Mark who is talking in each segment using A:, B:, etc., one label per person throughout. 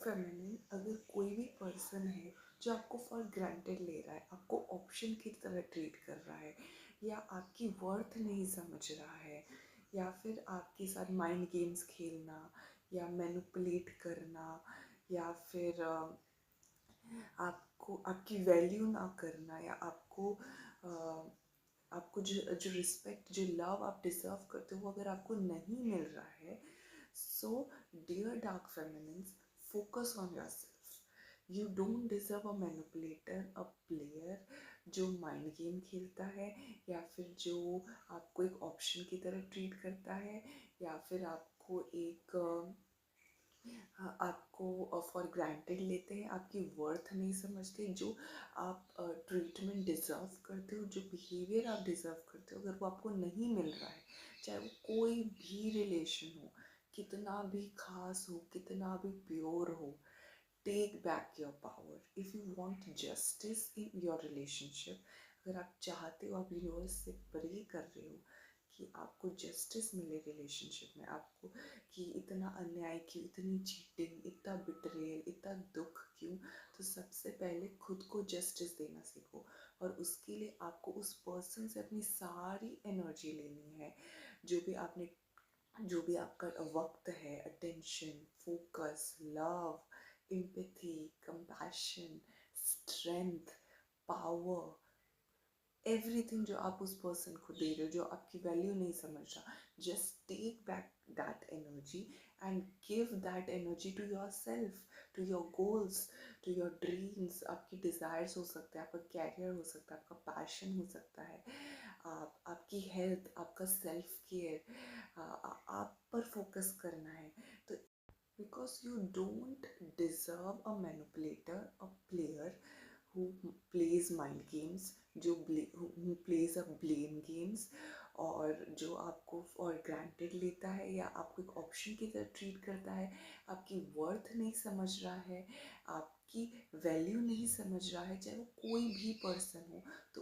A: Feminine अगर कोई भी पर्सन है जो आपको फॉर ग्रांटेड ले रहा है, आपको ऑप्शन की तरह ट्रीट कर रहा है, या आपकी वर्थ नहीं समझ रहा है, या फिर आपके साथ माइंड गेम्स खेलना या मैनिपुलेट करना, या फिर आपको आपकी वैल्यू ना करना, या आपको जो रिस्पेक्ट, जो लव आप डिज़र्व करते हो वो अगर आपको नहीं मिल रहा है, so dear dark feminines, focus on yourself. You don't deserve a manipulator, a player जो माइंड गेम खेलता है, या फिर जो आपको एक ऑप्शन की तरह ट्रीट करता है, या फिर आपको फॉर ग्रांटेड लेते हैं, आपकी वर्थ नहीं समझते, जो आप ट्रीटमेंट डिज़र्व करते हो, जो बिहेवियर आप डिज़र्व करते हो, अगर वो आपको नहीं मिल रहा है, चाहे वो कोई भी रिलेशन हो, कितना भी खास हो, कितना भी प्योर हो, take back your power. If you want justice in your relationship, अगर आप चाहते हो, आप यूनिवर्स से प्रे कर रहे हो कि आपको जस्टिस मिले रिलेशनशिप में, आपको कि इतना अन्याय क्यों, इतनी चीटिंग, इतना बिट्रेयल, इतना दुख क्यों, तो सबसे पहले खुद को जस्टिस देना सीखो. और उसके लिए आपको उस पर्सन से अपनी सारी एनर्जी लेनी है, जो भी आपका वक्त है, attention, focus, love, empathy, compassion, strength, power, everything जो आप उस पर्सन को दे रहे हो, जो आपकी वैल्यू नहीं समझ रहा, just take back that energy and give that energy to your self, to your goals, to your dreams. आपकी डिज़ायर्स हो सकते हैं, आपका कैरियर हो सकता है, आपका पैशन हो सकता है, आपकी हेल्थ, आपका सेल्फ केयर, आप पर फोकस करना है. तो because you don't deserve a manipulator, a player who plays mind games, who plays a blame games, और जो आपको फॉर ग्रांटेड लेता है या आपको एक ऑप्शन की तरह ट्रीट करता है, आपकी वर्थ नहीं समझ रहा है, आपकी वैल्यू नहीं समझ रहा है, चाहे वो कोई भी पर्सन हो, तो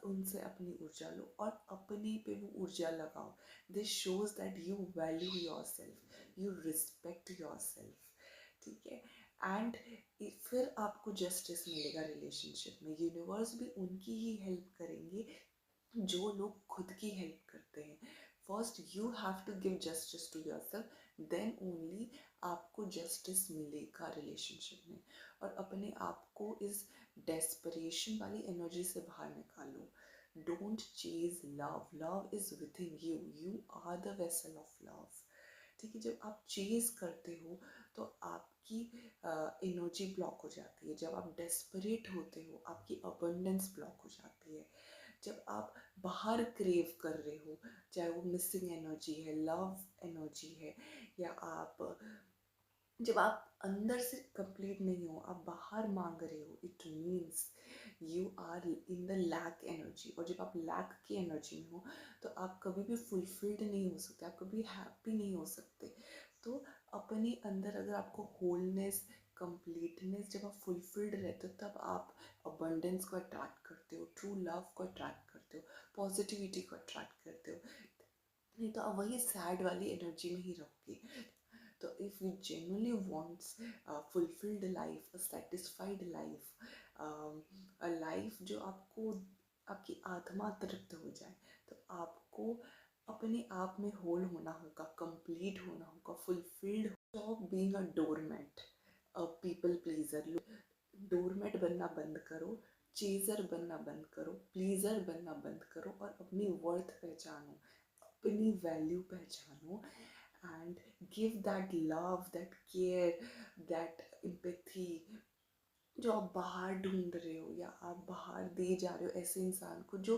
A: उनसे अपनी ऊर्जा लो और अपने पे वो ऊर्जा लगाओ. This shows that you value your self, you respect your self. ठीक है. एंड फिर आपको जस्टिस मिलेगा रिलेशनशिप में. यूनिवर्स भी उनकी ही हेल्प करेंगे जो लोग खुद की हेल्प करते हैं. First you have to give justice to your self, then only आपको जस्टिस मिलेगा रिलेशनशिप में. और अपने आप को इस डेस्परेशन वाली एनर्जी से बाहर निकालो. Don't chase love, love is within you, you are the vessel of love. ठीक है. जब आप चेज करते हो तो आपकी एनर्जी ब्लॉक हो जाती है. जब आप डेस्परेट होते हो, आपकी अबंडेंस ब्लॉक हो जाती है. जब आप बाहर क्रेव कर रहे हो, चाहे वो मिसिंग एनर्जी है, लव एनर्जी है, या जब आप अंदर से कंप्लीट नहीं हो, आप बाहर मांग रहे हो, it means you are in the lack energy. और जब आप लैक की एनर्जी में हो, तो आप कभी भी फुलफिल्ड नहीं हो सकते, आप कभी हैप्पी नहीं हो सकते. तो अपने अंदर अगर आपको होलनेस, कंप्लीटनेस, जब आप फुलफिल्ड रहते हो, तब आप अबंडेंस को अट्रैक्ट करते हो, ट्रू लव को अट्रैक्ट करते हो, पॉजिटिविटी को अट्रैक्ट करते हो. नहीं तो आप वही सैड वाली एनर्जी में ही रहोगे. तो if you genuinely wants a fulfilled life, a satisfied life, a life जो आपकी आत्मा तृप्त हो जाए, तो आपको अपने आप में होल होना होगा, कंप्लीट होना होगा, fulfilled. Stop being a doormat, a people pleaser. Doormat बनना बंद करो, चेजर बनना बंद करो, प्लीजर बनना बंद करो, और अपनी वर्थ पहचानो, अपनी वैल्यू पहचानो. And give that love, that care, that empathy जो आप बाहर ढूंढ रहे हो, या आप बाहर दे जा रहे हो ऐसे इंसान को जो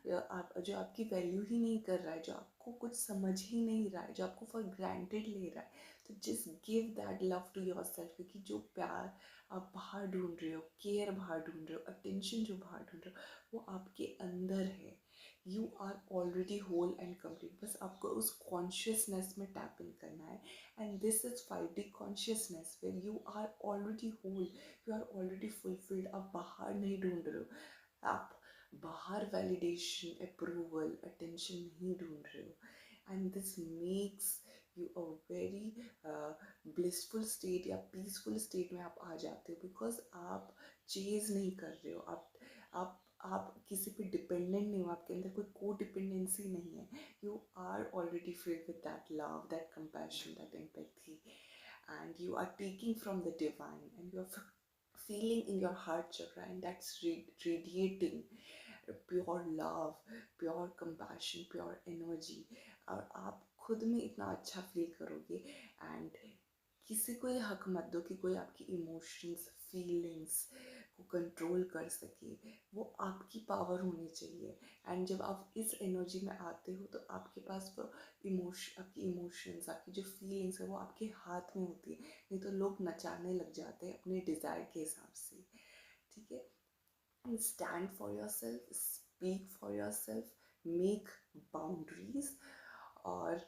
A: आपकी वैल्यू ही नहीं कर रहा है, जो आपको कुछ समझ ही नहीं रहा है, जो आपको फॉर ग्रांटेड ले रहा है. तो just give that love to your self, क्योंकि जो प्यार आप बाहर ढूंढ रहे हो, केयर बाहर ढूंढ रहे हो, अटेंशन जो बाहर ढूंढ रहे हो, वो आपके अंदर है. You are already whole and complete. बस आपको उस कॉन्शियसनेस में टैप इन करना है. And this is 5D consciousness where you are already whole, you are already fulfilled. आप बाहर नहीं ढूंढ रहे हो, आप बाहर वैलिडेशन, अप्रूवल, अटेंशन नहीं ढूंढ रहे हो. And this makes you a very blissful state या पीसफुल स्टेट में आप आ जाते हो, बिकॉज आप चेज नहीं कर रहे हो, आप किसी पे डिपेंडेंट नहीं हो, आपके अंदर कोई को डिपेंडेंसी नहीं है. You are already filled with that love, that compassion, that empathy, and you are taking from the divine, and you are feeling in your heart chakra, and that's radiating pure love, pure compassion, pure energy. और आप खुद में इतना अच्छा feel करोगे. And किसी को ये हक मत दो कि कोई आपकी इमोशंस, फीलिंग्स को कंट्रोल कर सके. वो आपकी पावर होनी चाहिए. एंड जब आप इस एनर्जी में आते हो तो आपके पास वो आपकी इमोशंस, आपकी जो फीलिंग्स है वो आपके हाथ में होती है. नहीं तो लोग नचाने लग जाते हैं अपने डिज़ायर के हिसाब से. ठीक है. stand for yourself, speak for yourself, make boundaries. और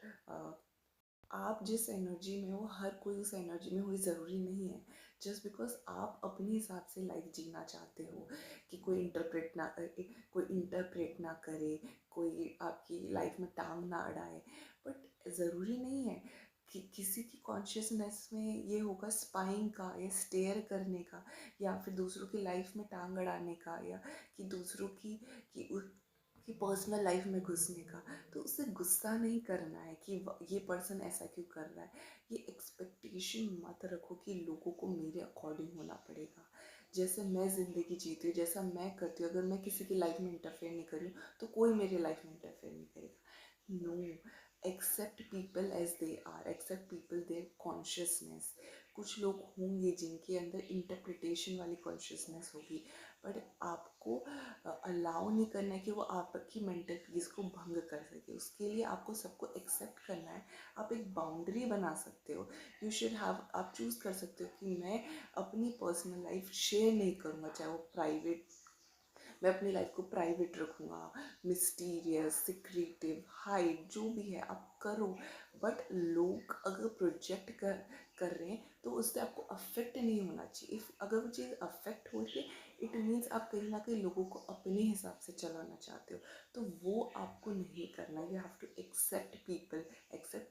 A: आप जिस एनर्जी में हो हर कोई उस एनर्जी में हो ज़रूरी नहीं है. जस्ट बिकॉज आप अपने हिसाब से लाइफ जीना चाहते हो कि कोई इंटरप्रेट ना करे, कोई आपकी लाइफ में टांग ना अड़ाए. बट ज़रूरी नहीं है कि किसी की कॉन्शियसनेस में ये होगा स्पाइंग का या स्टेयर करने का, या फिर दूसरों की लाइफ में टांग अड़ाने का, या कि दूसरों की पर्सनल लाइफ में घुसने का. तो उससे गुस्सा नहीं करना है कि ये पर्सन ऐसा क्यों कर रहा है. ये एक्सपेक्टेशन मत रखो कि लोगों को मेरे अकॉर्डिंग होना पड़ेगा. जैसे मैं ज़िंदगी जीती हूँ, जैसा मैं करती हूँ, अगर मैं किसी की लाइफ में इंटरफेयर नहीं कर रही हूँ तो कोई मेरे लाइफ में इंटरफेयर नहीं करेगा. No, except people as they are, except people their consciousness. कुछ लोग होंगे जिनके अंदर इंटरप्रिटेशन वाली कॉन्शियसनेस होगी, बट आपको अलाउ नहीं करना है कि वो आपकी मेंटल पीस को भंग कर सके. उसके लिए आपको सबको एक्सेप्ट करना है. आप एक बाउंड्री बना सकते हो. यू शुड हैव, आप चूज़ कर सकते हो कि मैं अपनी पर्सनल लाइफ शेयर नहीं करूँगा, चाहे वो प्राइवेट, मैं अपनी लाइफ को प्राइवेट रखूँगा, मिस्टीरियस, सिक्रेटिव, हाइड, जो भी है आप करो. बट लोग अगर प्रोजेक्ट कर रहे हैं तो उससे आपको अफेक्ट नहीं होना चाहिए. इफ़ अगर वो चीज़ अफेक्ट हो रही है, इट मीन्स आप कहीं ना कहीं लोगों को अपने हिसाब से चलाना चाहते हो. तो वो आपको नहीं करना. You have to accept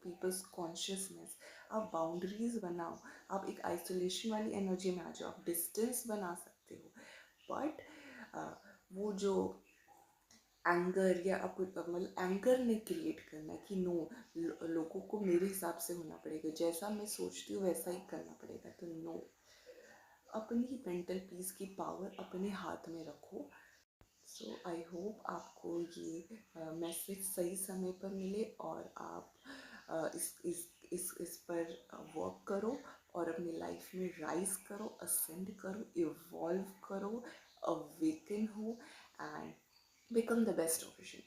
A: people's consciousness. आप बाउंड्रीज बनाओ. आप एक आइसोलेशन वाली एनर्जी में आ जाओ, आप डिस्टेंस बना सकते हो. बट वो जो एंगर या आपको मतलब एंगर नहीं क्रिएट करना है कि नो, लोगों को मेरे हिसाब से होना पड़ेगा, जैसा मैं सोचती हूँ वैसा ही करना पड़ेगा. तो नो, अपनी मेंटल पीस की पावर अपने हाथ में रखो. सो आई होप आपको ये मैसेज सही समय पर मिले और आप इस पर वर्क करो और अपनी लाइफ में राइज करो, असेंड करो, इवॉल्व करो, अवेकन हो, and become the best version.